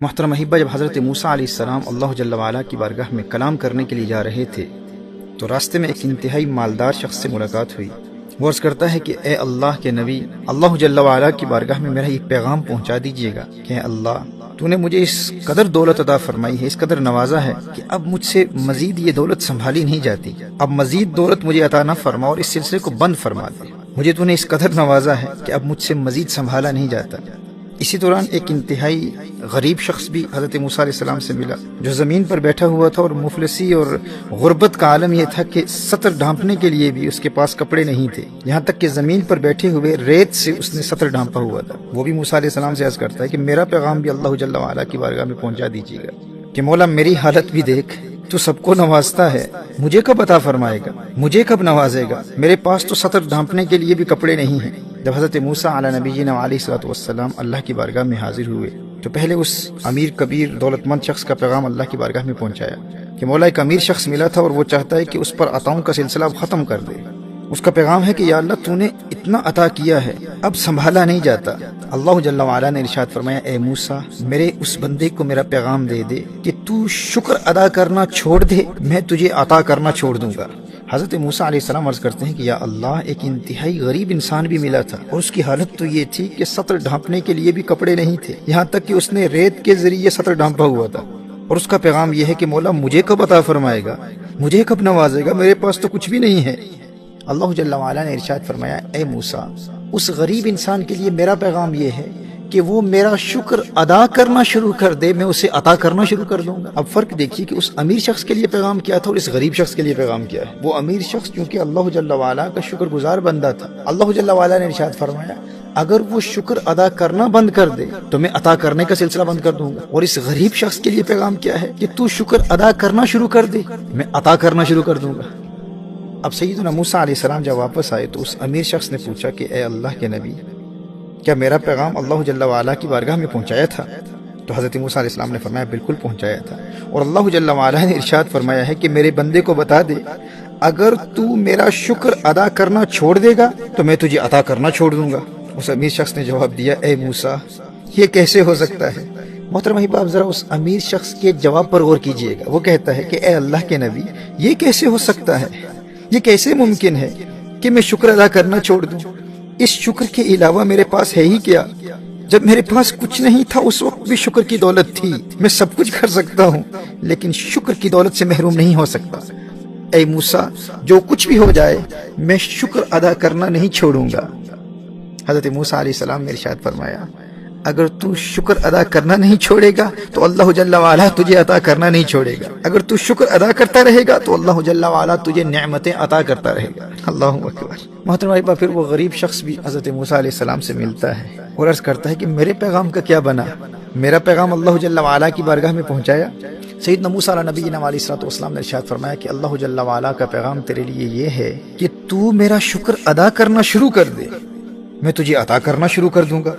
محترم احبہ، جب حضرت موسیٰ علیہ السلام اللہ جل وعلا کی بارگاہ میں کلام کرنے کے لیے جا رہے تھے تو راستے میں ایک انتہائی مالدار شخص سے ملاقات ہوئی۔ وہ عرض کرتا ہے کہ اے اللہ کے نبی، اللہ جل وعلا کی بارگاہ میں میرا یہ پیغام پہنچا دیجیے گا کہ اے اللہ، تو نے مجھے اس قدر دولت عطا فرمائی ہے، اس قدر نوازا ہے کہ اب مجھ سے مزید یہ دولت سنبھالی نہیں جاتی۔ اب مزید دولت مجھے عطا نہ فرما اور اس سلسلے کو بند فرما دے۔ مجھے تو نے اس قدر نوازا ہے کہ اب مجھ سے مزید سنبھالا نہیں جاتا۔ اسی دوران ایک انتہائی غریب شخص بھی حضرت موسیٰ علیہ السلام سے ملا، جو زمین پر بیٹھا ہوا تھا اور مفلسی اور غربت کا عالم یہ تھا کہ سطر ڈھانپنے کے لیے بھی اس کے پاس کپڑے نہیں تھے، یہاں تک کہ زمین پر بیٹھے ہوئے ریت سے اس نے سطر ڈھانپا ہوا تھا۔ وہ بھی موسیٰ علیہ السلام سے عرض کرتا ہے کہ میرا پیغام بھی اللہ جل وعلا کی بارگاہ میں پہنچا دیجیے گا کہ مولا میری حالت بھی دیکھ، تو سب کو نوازتا ہے، مجھے کب عطا فرمائے گا، مجھے کب نوازے گا، میرے پاس تو سطر ڈھانپنے کے لیے بھی کپڑے نہیں ہیں۔ جب حضرت موسیٰ علی نبینا علیہ الصلوۃ والسلام اللہ کی بارگاہ میں حاضر ہوئے تو پہلے اس امیر کبیر دولت مند شخص کا پیغام اللہ کی بارگاہ میں پہنچایا کہ مولا ایک امیر شخص ملا تھا اور وہ چاہتا ہے کہ اس پر عطاؤں کا سلسلہ اب ختم کر دے۔ اس کا پیغام ہے کہ یا اللہ، تو نے اتنا عطا کیا ہے، اب سنبھالا نہیں جاتا۔ اللہ جل وعلا نے ارشاد فرمایا، اے موسیٰ، میرے اس بندے کو میرا پیغام دے دے کہ تو شکر ادا کرنا چھوڑ دے، میں تجھے عطا کرنا چھوڑ دوں گا۔ حضرت موسیٰ علیہ السلام عرض کرتے ہیں کہ یا اللہ، ایک انتہائی غریب انسان بھی ملا تھا اور اس کی حالت تو یہ تھی کہ سطر ڈھانپنے کے لیے بھی کپڑے نہیں تھے، یہاں تک کہ اس نے ریت کے ذریعے سطر ڈھانپا ہوا تھا، اور اس کا پیغام یہ ہے کہ مولا مجھے کب عطا فرمائے گا، مجھے کب نوازے گا، میرے پاس تو کچھ بھی نہیں ہے۔ اللہ جل وعلا نے ارشاد فرمایا، اے موسیٰ، اس غریب انسان کے لیے میرا پیغام یہ ہے کہ وہ میرا شکر ادا کرنا شروع کر دے، میں اسے عطا کرنا شروع کر دوں گا۔ اب فرق دیکھیے کہ اس امیر شخص کے لیے پیغام کیا تھا اور اس غریب شخص کے لیے پیغام کیا ہے۔ وہ امیر شخص کیونکہ اللہ جل وعلا کا شکر گزار بندہ تھا، اللہ جل وعلا نے ارشاد فرمایا اگر وہ شکر ادا کرنا بند کر دے تو میں عطا کرنے کا سلسلہ بند کر دوں گا۔ اور اس غریب شخص کے لیے پیغام کیا ہے کہ تو شکر ادا کرنا شروع کر دے، میں عطا کرنا شروع کر دوں گا۔ اب سیدنا موسیٰ علیہ السلام جب واپس آئے تو اس امیر شخص نے پوچھا کہ اے اللہ کے نبی، کیا میرا پیغام اللہ جل وعلا کی بارگاہ میں پہنچایا تھا؟ تو حضرت موسیٰ علیہ السلام نے فرمایا بالکل پہنچایا تھا، اور اللہ جل وعلا نے ارشاد فرمایا ہے کہ میرے بندے کو بتا دے اگر تو میرا شکر ادا کرنا چھوڑ دے گا تو میں تجھے عطا کرنا چھوڑ دوں گا۔ اس امیر شخص نے جواب دیا، اے موسیٰ، یہ کیسے ہو سکتا ہے؟ محترم احباب، آپ ذرا اس امیر شخص کے جواب پر غور کیجئے گا۔ وہ کہتا ہے کہ اے اللہ کے نبی، یہ کیسے ہو سکتا ہے، یہ کیسے ممکن ہے کہ میں شکر ادا کرنا چھوڑ دوں؟ اس شکر کے علاوہ میرے پاس ہے ہی کیا؟ جب میرے پاس کچھ نہیں تھا اس وقت بھی شکر کی دولت تھی، میں سب کچھ کر سکتا ہوں لیکن شکر کی دولت سے محروم نہیں ہو سکتا۔ اے موسیٰ، جو کچھ بھی ہو جائے میں شکر ادا کرنا نہیں چھوڑوں گا۔ حضرت موسیٰ علیہ السلام نے ارشاد فرمایا اگر تو شکر ادا کرنا نہیں چھوڑے گا تو اللہ جل وعلا تجھے عطا کرنا نہیں چھوڑے گا، اگر تو شکر ادا کرتا رہے گا تو اللہ جل وعلا تجھے نعمتیں عطا کرتا رہے گا۔ اللہ اکبر۔ محترم احباب، پھر وہ غریب شخص بھی حضرت موسیٰ علیہ السلام سے ملتا ہے اور عرض کرتا ہے کہ میرے پیغام کا کیا بنا، میرا پیغام اللہ جل وعلا کی بارگاہ میں پہنچایا؟ سیدنا موسیٰ علیہ نبینا علیہ الصلوۃ والسلام نے ارشاد فرمایا کہ اللہ جل وعلا کا پیغام تیرے لیے یہ ہے کہ تو میرا شکر ادا کرنا شروع کر دے، میں تجھے عطا کرنا شروع کر دوں گا۔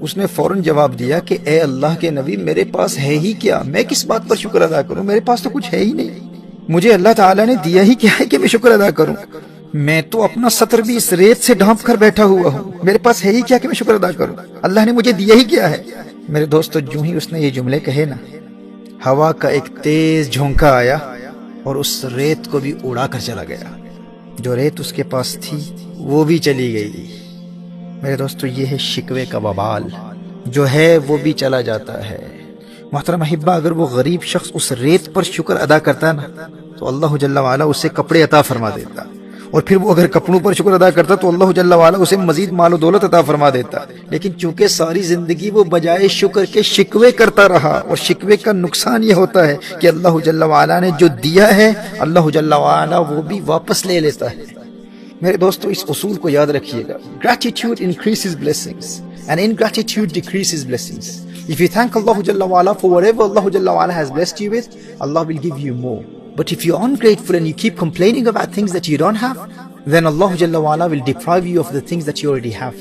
اس نے فوراً جواب دیا کہ اے اللہ کے نبی، میرے پاس ہے ہی کیا، میں کس بات پر شکر ادا کروں، میرے پاس تو کچھ ہے ہی نہیں، مجھے اللہ تعالیٰ نے دیا ہی کیا ہے کہ میں شکر ادا کروں، میں تو اپنا سطر بھی اس ریت سے ڈھانپ کر بیٹھا ہوا ہوں، میرے پاس ہے ہی کیا کہ میں شکر ادا کروں، اللہ نے مجھے دیا ہی کیا ہے۔ میرے دوستو، جو ہی اس نے یہ جملے کہے نا، ہوا کا ایک تیز جھونکا آیا اور اس ریت کو بھی اڑا کر چلا گیا، جو ریت اس کے پاس تھی وہ بھی چلی گئی۔ میرے دوستو، یہ ہے شکوے کا وبال، جو ہے وہ بھی چلا جاتا ہے۔ محترم احبہ، اگر وہ غریب شخص اس ریت پر شکر ادا کرتا نا تو اللہ جل وعلا اسے کپڑے عطا فرما دیتا، اور پھر وہ اگر کپڑوں پر شکر ادا کرتا تو اللہ جل وعلا اسے مزید مال و دولت عطا فرما دیتا۔ لیکن چونکہ ساری زندگی وہ بجائے شکر کے شکوے کرتا رہا، اور شکوے کا نقصان یہ ہوتا ہے کہ اللہ جل وعلا نے جو دیا ہے اللہ جل وعلا وہ بھی واپس لے لیتا ہے۔ میرے دوستو، اس اصول کو یاد رکھیے گا، gratitude increases blessings and ingratitude decreases blessings. If you thank Allah Jalla wa'ala for whatever Allah Jalla wa'ala has blessed you with, Allah will give you more. But if you're ungrateful and you keep complaining about things that you don't have, then Allah Jalla wa'ala will deprive you of the things that you already have.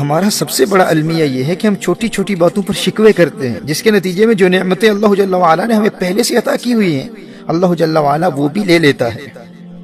ہمارا سب سے بڑا المیہ یہ ہے کہ ہم چھوٹی چھوٹی باتوں پر شکوے کرتے ہیں، جس کے نتیجے میں جو نعمتیں اللہ جل وعلا نے ہمیں پہلے سے عطا کی ہوئی ہیں اللہ جل وعلا وہ بھی لے لیتا ہے۔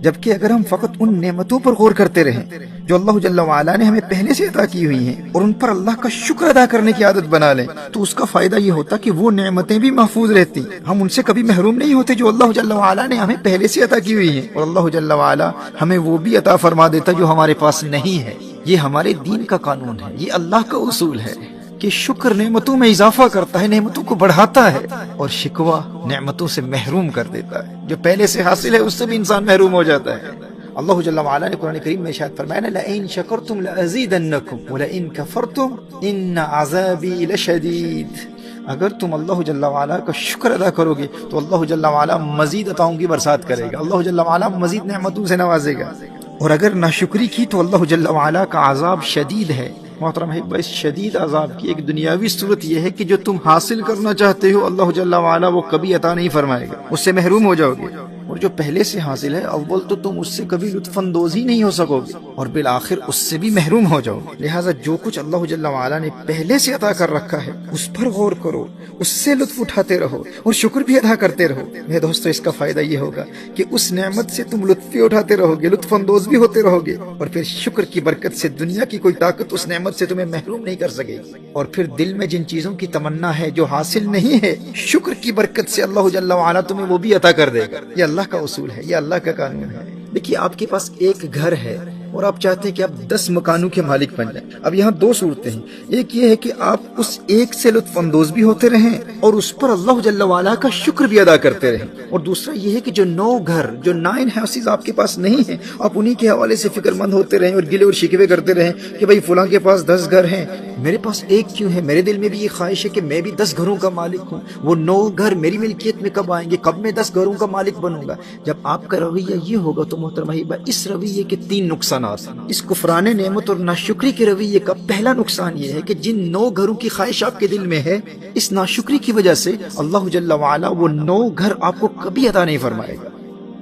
جبکہ اگر ہم فقط ان نعمتوں پر غور کرتے رہیں جو اللہ جل وعلا نے ہمیں پہلے سے عطا کی ہوئی ہیں اور ان پر اللہ کا شکر ادا کرنے کی عادت بنا لیں تو اس کا فائدہ یہ ہوتا کہ وہ نعمتیں بھی محفوظ رہتی، ہم ان سے کبھی محروم نہیں ہوتے جو اللہ جل وعلا نے ہمیں پہلے سے عطا کی ہوئی ہیں، اور اللہ جل وعلا ہمیں وہ بھی عطا فرما دیتا جو ہمارے پاس نہیں ہے۔ یہ ہمارے دین کا قانون ہے، یہ اللہ کا اصول ہے کہ شکر نعمتوں میں اضافہ کرتا ہے، نعمتوں کو بڑھاتا ہے، اور شکوہ نعمتوں سے محروم کر دیتا ہے، جو پہلے سے حاصل ہے اس سے بھی انسان محروم ہو جاتا ہے۔ اللہ جل وعلا نے قرآن کریم میں ارشاد فرمایا لَئِن شَكَرْتُمْ لَأَزِيدَنَّكُمْ وَلَئِن كَفَرْتُمْ إِنَّ عَذَابِي لَشَدِيدٌ۔ اگر تم اللہ جل وعلا کا شکر ادا کرو گے تو اللہ جل وعلا مزید عطاؤں کی برسات کرے گا، اللہ جل وعلا مزید نعمتوں سے نوازے گا، اور اگر ناشکری کی تو اللہ جل وعلا کا عذاب شدید ہے۔ محترم ہے، اس شدید عذاب کی ایک دنیاوی صورت یہ ہے کہ جو تم حاصل کرنا چاہتے ہو اللہ جل وعلا وہ کبھی عطا نہیں فرمائے گا، اس سے محروم ہو جاؤ گے، اور جو پہلے سے حاصل ہے اول تو تم اس سے کبھی لطف اندوز ہی نہیں ہو سکو گے، اور بالآخر اس سے بھی محروم ہو جاؤ گے۔ لہٰذا جو کچھ اللہ جل وعلا نے پہلے سے عطا کر رکھا ہے اس پر غور کرو، اس سے لطف اٹھاتے رہو اور شکر بھی ادا کرتے رہو۔ میرے دوستو، اس کا فائدہ یہ ہوگا کہ اس نعمت سے تم لطف بھی اٹھاتے رہو گے، لطف اندوز بھی ہوتے رہو گے، اور پھر شکر کی برکت سے دنیا کی کوئی طاقت اس نعمت سے تمہیں محروم نہیں کر سکے گی، اور پھر دل میں جن چیزوں کی تمنا ہے جو حاصل نہیں ہے، شکر کی برکت سے اللہ جل وعلا تمہیں وہ بھی عطا کر دے گا۔ یہ اللہ کا اصول ہے، یہ اللہ کا قانون ہے۔ دیکھیے، آپ کے پاس ایک گھر ہے اور آپ چاہتے ہیں کہ آپ 10 مکانوں کے مالک بن جائیں۔ اب یہاں دو صورتیں ہیں، ایک یہ ہے کہ آپ اس ایک سے لطف اندوز بھی ہوتے رہیں اور اس پر اللہ جل وعلا کا شکر بھی ادا کرتے رہیں، اور دوسرا یہ ہے کہ جو 9 گھر، جو 9 ہاؤسز آپ کے پاس نہیں ہیں، آپ انہی کے حوالے سے فکر مند ہوتے رہیں اور گلے اور شکوے کرتے رہیں کہ بھئی فلاں کے پاس 10 گھر ہیں، میرے پاس ایک کیوں ہے؟ میرے دل میں بھی یہ خواہش ہے کہ میں بھی 10 گھروں کا مالک ہوں، وہ 9 گھر میری ملکیت میں کب آئیں گے، کب میں 10 گھروں کا مالک بنوں گا۔ جب آپ کا رویہ یہ ہوگا تو محترم احبہ، اس رویے کے 3 نقصانات ہیں۔ اس کفران نعمت اور ناشکری کے رویے کا پہلا نقصان یہ ہے کہ جن 9 گھروں کی خواہش آپ کے دل میں ہے، اس ناشکری کی وجہ سے اللہ جل وعلا وہ 9 گھر آپ کو کبھی عطا نہیں فرمائے گا،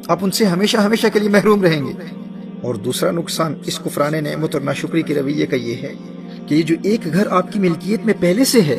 آپ ان سے ہمیشہ ہمیشہ کے لیے محروم رہیں گے۔ اور دوسرا نقصان اس کفران نعمت اور ناشکری کے رویے کا یہ ہے کہ یہ جو ایک گھر آپ کی ملکیت میں پہلے سے ہے،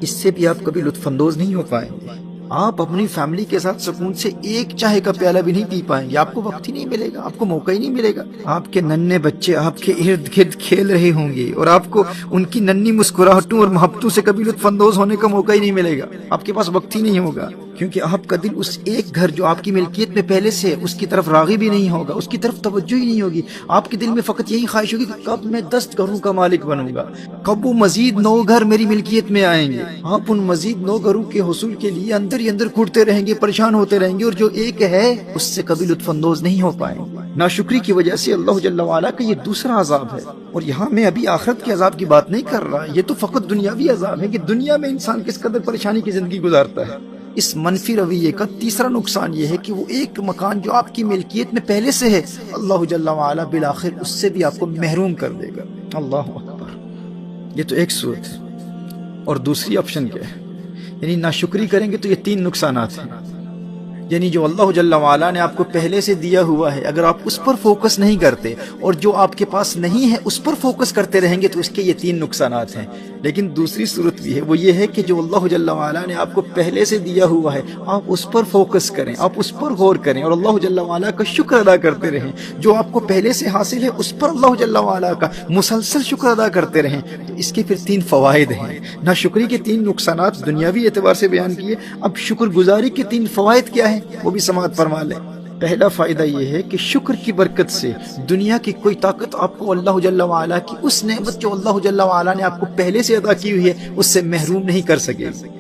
اس سے بھی آپ کبھی لطف اندوز نہیں ہو پائیں گے، آپ اپنی فیملی کے ساتھ سکون سے ایک چائے کا پیالہ بھی نہیں پی پائیں گے، آپ کو وقت ہی نہیں ملے گا، آپ کو موقع ہی نہیں ملے گا۔ آپ کے ننھے بچے آپ کے ارد گرد کھیل رہے ہوں گے اور آپ کو ان کی ننھی مسکراہٹوں اور محبتوں سے کبھی لطف اندوز ہونے کا موقع ہی نہیں ملے گا، آپ کے پاس وقت ہی نہیں ہوگا، کیونکہ آپ کا دل اس ایک گھر جو آپ کی ملکیت میں پہلے سے ہے اس کی طرف راغب ہی نہیں ہوگا، اس کی طرف توجہ ہی نہیں ہوگی۔ آپ کے دل میں فقط یہی خواہش ہوگی کہ کب میں 10 گھروں کا مالک بنوں گا، کب وہ مزید 9 گھر میری ملکیت میں آئیں گے۔ آپ ان مزید 9 گھروں کے حصول کے لیے اندر ہی اندر کھوٹتے رہیں گے، پریشان ہوتے رہیں گے، اور جو ایک ہے اس سے کبھی لطف اندوز نہیں ہو پائیں گے۔ ناشکری کی وجہ سے اللہ جل وعلا کا یہ دوسرا عذاب ہے، اور یہاں میں ابھی آخرت کے عذاب کی بات نہیں کر رہا، یہ تو فقط دنیاوی عذاب ہے کہ دنیا میں انسان کس قدر پریشانی کی زندگی گزارتا ہے۔ اس منفی رویے کا تیسرا نقصان یہ ہے کہ وہ ایک مکان جو آپ کی ملکیت میں پہلے سے ہے، اللہ جل وعلا بالآخر اس سے بھی آپ کو محروم کر دے گا۔ اللہ اکبر! یہ تو ایک صورت ہے، اور دوسری آپشن کیا ہے؟ یعنی ناشکری کریں گے تو یہ 3 نقصانات ہیں، یعنی جو اللہ جل وعلا نے آپ کو پہلے سے دیا ہوا ہے اگر آپ اس پر فوکس نہیں کرتے اور جو آپ کے پاس نہیں ہے اس پر فوکس کرتے رہیں گے تو اس کے یہ 3 نقصانات ہیں۔ لیکن دوسری صورت بھی ہے، وہ یہ ہے کہ جو اللہ جل وعلا نے آپ کو پہلے سے دیا ہوا ہے آپ اس پر فوکس کریں، آپ اس پر غور کریں اور اللہ جل وعلا کا شکر ادا کرتے رہیں۔ جو آپ کو پہلے سے حاصل ہے اس پر اللہ جل وعلا کا مسلسل شکر ادا کرتے رہیں۔ تو اس کے پھر 3 فوائد ہیں۔ ناشکری کے 3 نقصانات دنیاوی اعتبار سے بیان کیے، اب شکر گزاری کے 3 فوائد کیا ہیں وہ بھی سماعت فرما لیں۔ پہلا فائدہ یہ ہے کہ شکر کی برکت سے دنیا کی کوئی طاقت آپ کو اللہ جل وعلا کی اس نعمت جو اللہ جل وعلا نے آپ کو پہلے سے عطا کی ہوئی ہے اس سے محروم نہیں کر سکے گی۔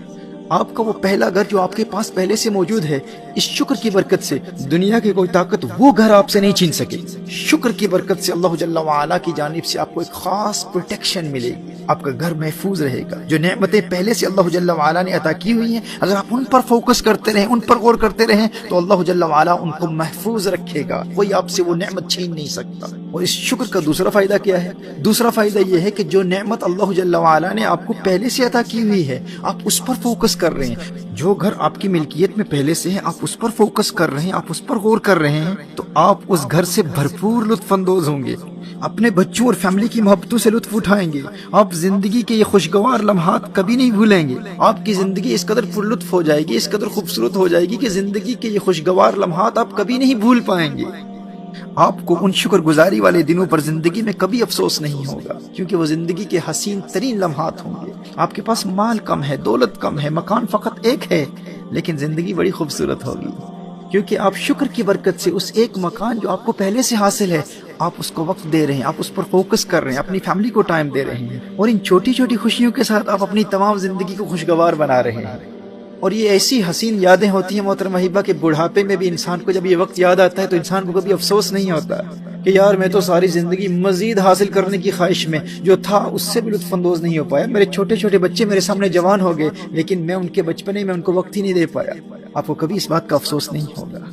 آپ کا وہ پہلا گھر جو آپ کے پاس پہلے سے موجود ہے، اس شکر کی برکت سے دنیا کی کوئی طاقت وہ گھر آپ سے نہیں چھین سکے۔ شکر کی برکت سے اللہ جل وعلا کی جانب سے آپ کو ایک خاص پروٹیکشن ملے گی، آپ کا گھر محفوظ رہے گا۔ جو نعمتیں پہلے سے اللہ جل وعلا نے عطا کی ہوئی ہیں اگر آپ ان پر فوکس کرتے رہیں، ان پر غور کرتے رہیں تو اللہ جل وعلا ان کو محفوظ رکھے گا، کوئی آپ سے وہ نعمت چھین نہیں سکتا۔ اور اس شکر کا دوسرا فائدہ کیا ہے؟ دوسرا فائدہ یہ ہے کہ جو نعمت اللہ جل وعلا نے آپ کو پہلے سے عطا کی ہوئی ہے آپ اس پر فوکس کر رہے ہیں۔ جو گھر آپ کی ملکیت میں پہلے سے ہے آپ اس پر فوکس کر رہے ہیں، آپ اس پر غور کر رہے ہیں تو آپ اس گھر سے بھرپور لطف اندوز ہوں گے، اپنے بچوں اور فیملی کی محبتوں سے لطف اٹھائیں گے، آپ زندگی کے یہ خوشگوار لمحات کبھی نہیں بھولیں گے۔ آپ کی زندگی اس قدر پر لطف ہو جائے گی، اس قدر خوبصورت ہو جائے گی کہ زندگی کے یہ خوشگوار لمحات آپ کبھی نہیں بھول پائیں گے۔ آپ کو ان شکر گزاری والے دنوں پر زندگی میں کبھی افسوس نہیں ہوگا، کیونکہ وہ زندگی کے حسین ترین لمحات ہوں گے۔ آپ کے پاس مال کم ہے، دولت کم ہے، مکان فقط ایک ہے، لیکن زندگی بڑی خوبصورت ہوگی، کیونکہ آپ شکر کی برکت سے اس ایک مکان جو آپ کو پہلے سے حاصل ہے، آپ اس کو وقت دے رہے ہیں، آپ اس پر فوکس کر رہے ہیں، اپنی فیملی کو ٹائم دے رہے ہیں، اور ان چھوٹی چھوٹی خوشیوں کے ساتھ آپ اپنی تمام زندگی کو خوشگوار بنا رہے ہیں۔ اور یہ ایسی حسین یادیں ہوتی ہیں محترم حبیبہ کہ بڑھاپے میں بھی انسان کو جب یہ وقت یاد آتا ہے تو انسان کو کبھی افسوس نہیں ہوتا کہ یار میں تو ساری زندگی مزید حاصل کرنے کی خواہش میں جو تھا اس سے بھی لطف اندوز نہیں ہو پایا، میرے چھوٹے چھوٹے بچے میرے سامنے جوان ہو گئے لیکن میں ان کے بچپنے میں ان کو وقت ہی نہیں دے پایا۔ آپ کو کبھی اس بات کا افسوس نہیں ہوگا،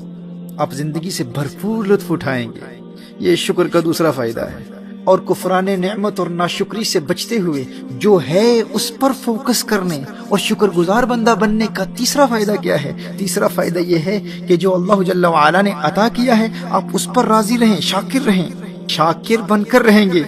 آپ زندگی سے بھرپور لطف اٹھائیں گے۔ یہ شکر کا دوسرا فائدہ ہے۔ اور کفران نعمت اور ناشکری سے بچتے ہوئے جو ہے اس پر فوکس کرنے اور شکر گزار بندہ بننے کا تیسرا فائدہ کیا ہے؟ تیسرا فائدہ یہ ہے کہ جو اللہ جل وعلا نے عطا کیا ہے آپ اس پر راضی رہیں، شاکر رہیں، شاکر بن کر رہیں گے۔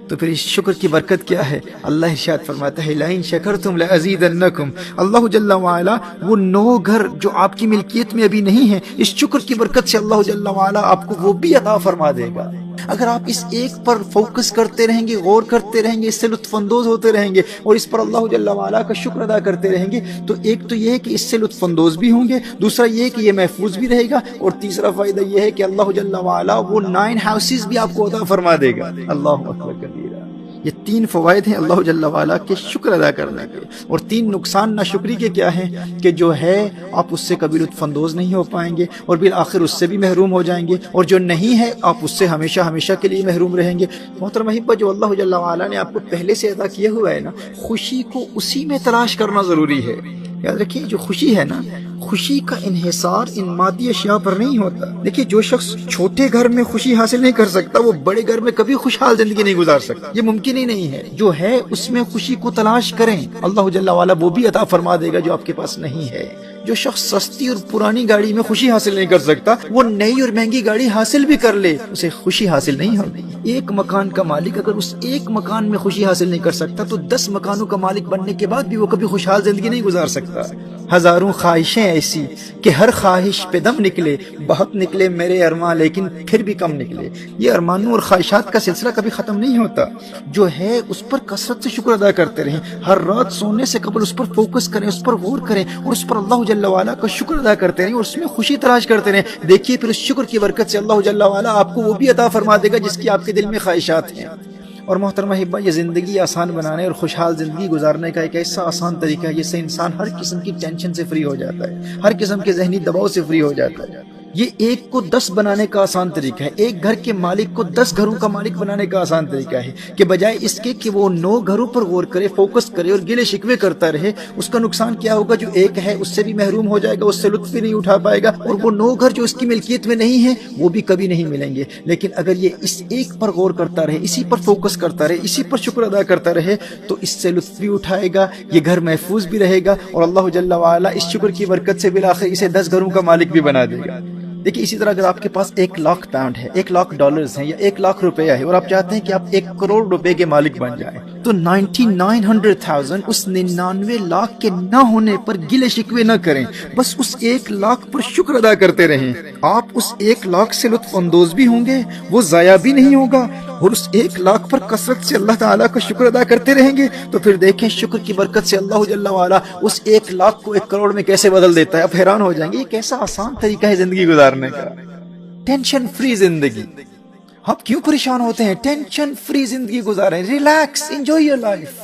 تو پھر اس شکر کی برکت کیا ہے؟ اللہ ارشاد فرماتا ہے لَإِن شَكَرْتُمْ لَأَزِيدَنَّكُمْ۔ اللہ جل وعلا وہ 9 گھر جو آپ کی ملکیت میں ابھی نہیں ہیں، اس شکر کی برکت سے اللہ جل وعلا آپ کو وہ بھی عطا فرما دے گا۔ اگر آپ اس ایک پر فوکس کرتے رہیں گے، غور کرتے رہیں گے، اس سے لطف اندوز ہوتے رہیں گے اور اس پر اللہ جل وعلا کا شکر ادا کرتے رہیں گے، تو ایک تو یہ ہے کہ اس سے لطف اندوز بھی ہوں گے، دوسرا یہ ہے کہ یہ محفوظ بھی رہے گا، اور تیسرا فائدہ یہ ہے کہ اللہ جل وعلا وہ 9 ہاؤسز بھی آپ کو عطا فرما دے گا۔ اللہ اکبر کبیرہ۔ یہ 3 فوائد ہیں اللہ جل وعلا کے شکر ادا کرنے کے، اور 3 نقصان ناشکری کے کیا ہیں کہ جو ہے آپ اس سے کبھی لطف اندوز نہیں ہو پائیں گے اور بالآخر اس سے بھی محروم ہو جائیں گے، اور جو نہیں ہے آپ اس سے ہمیشہ ہمیشہ کے لیے محروم رہیں گے۔ محترم احبہ، جو اللہ جل وعلا نے آپ کو پہلے سے عطا کیا ہوا ہے نا، خوشی کو اسی میں تلاش کرنا ضروری ہے۔ یاد رکھیے جو خوشی ہے نا، خوشی کا انحصار ان مادی اشیاء پر نہیں ہوتا۔ دیکھیے جو شخص چھوٹے گھر میں خوشی حاصل نہیں کر سکتا وہ بڑے گھر میں کبھی خوشحال زندگی نہیں گزار سکتا، یہ ممکن ہی نہیں ہے۔ جو ہے اس میں خوشی کو تلاش کریں، اللہ جل وعلا وہ بھی عطا فرما دے گا جو آپ کے پاس نہیں ہے۔ جو شخص سستی اور پرانی گاڑی میں خوشی حاصل نہیں کر سکتا وہ نئی اور مہنگی گاڑی حاصل بھی کر لے، اسے خوشی حاصل نہیں ہوگی۔ ایک مکان کا مالک اگر اس ایک مکان میں خوشی حاصل نہیں کر سکتا تو 10 مکانوں کا مالک بننے کے بعد بھی وہ کبھی خوشحال زندگی نہیں گزار سکتا۔ ہزاروں خواہشیں ایسی کہ ہر خواہش پہ دم نکلے، بہت نکلے میرے ارمان لیکن پھر بھی کم نکلے۔ یہ ارمانوں اور خواہشات کا سلسلہ کبھی ختم نہیں ہوتا۔ جو ہے اس پر کثرت سے شکر ادا کرتے رہیں، ہر رات سونے سے قبل اس پر فوکس کریں، اس پر غور کریں اور اس پر اللہ جل وعلا کا شکر ادا کرتے رہیں اور اس میں خوشی تلاش کرتے رہیں۔ دیکھیے پھر اس شکر کی برکت سے اللہ جل وعلا آپ کو وہ بھی عطا فرما دے گا جس کی آپ کے دل میں خواہشات ہیں۔ اور محترم احبہ، یہ زندگی آسان بنانے اور خوشحال زندگی گزارنے کا ایک ایسا آسان طریقہ ہے جس سے انسان ہر قسم کی ٹینشن سے فری ہو جاتا ہے، ہر قسم کے ذہنی دباؤ سے فری ہو جاتا ہے۔ یہ 1 کو 10 بنانے کا آسان طریقہ ہے، ایک گھر کے مالک کو 10 گھروں کا مالک بنانے کا آسان طریقہ ہے، کہ بجائے اس کے کہ وہ 9 گھروں پر غور کرے، فوکس کرے اور گلے شکوے کرتا رہے، اس کا نقصان کیا ہوگا؟ جو ایک ہے اس سے بھی محروم ہو جائے گا، اس سے لطف بھی نہیں اٹھا پائے گا، اور وہ 9 گھر جو اس کی ملکیت میں نہیں ہیں وہ بھی کبھی نہیں ملیں گے۔ لیکن اگر یہ اس ایک پر غور کرتا رہے، اسی پر فوکس کرتا رہے، اسی پر شکر ادا کرتا رہے تو اس سے لطف بھی اٹھائے گا، یہ گھر محفوظ بھی رہے گا، اور اللہ جل وعلا اس شکر کی برکت سے بالآخر اسے 10 گھروں کا مالک بھی بنا دے گا۔ دیکھیے اسی طرح اگر آپ کے پاس 1 لاکھ پاؤنڈ ہے، 1 لاکھ ڈالرز ہیں یا 1 لاکھ روپیہ ہے اور آپ چاہتے ہیں کہ آپ 1 کروڑ روپے کے مالک بن جائیں تو 99,100,000 اس 99 لاکھ کے نہ ہونے پر گلے شکوے نہ کریں، بس اس 1 لاکھ پر شکر ادا کرتے رہیں۔ آپ اس 1 لاکھ سے لطف اندوز بھی ہوں گے، وہ ضائع بھی نہیں ہوگا، اور اس 1 لاکھ پر کثرت سے اللہ تعالیٰ کا شکر ادا کرتے رہیں گے تو پھر دیکھیں شکر کی برکت سے اللہ جل وعلا اس 1 لاکھ کو 1 کروڑ میں کیسے بدل دیتا ہے۔ آپ حیران ہو جائیں گے یہ کیسا آسان طریقہ ہے زندگی گزارنے کا، ٹینشن فری زندگی۔ آپ کیوں پریشان ہوتے ہیں؟ ٹینشن فری زندگی گزاریں، ریلیکس، انجوائے یور لائف۔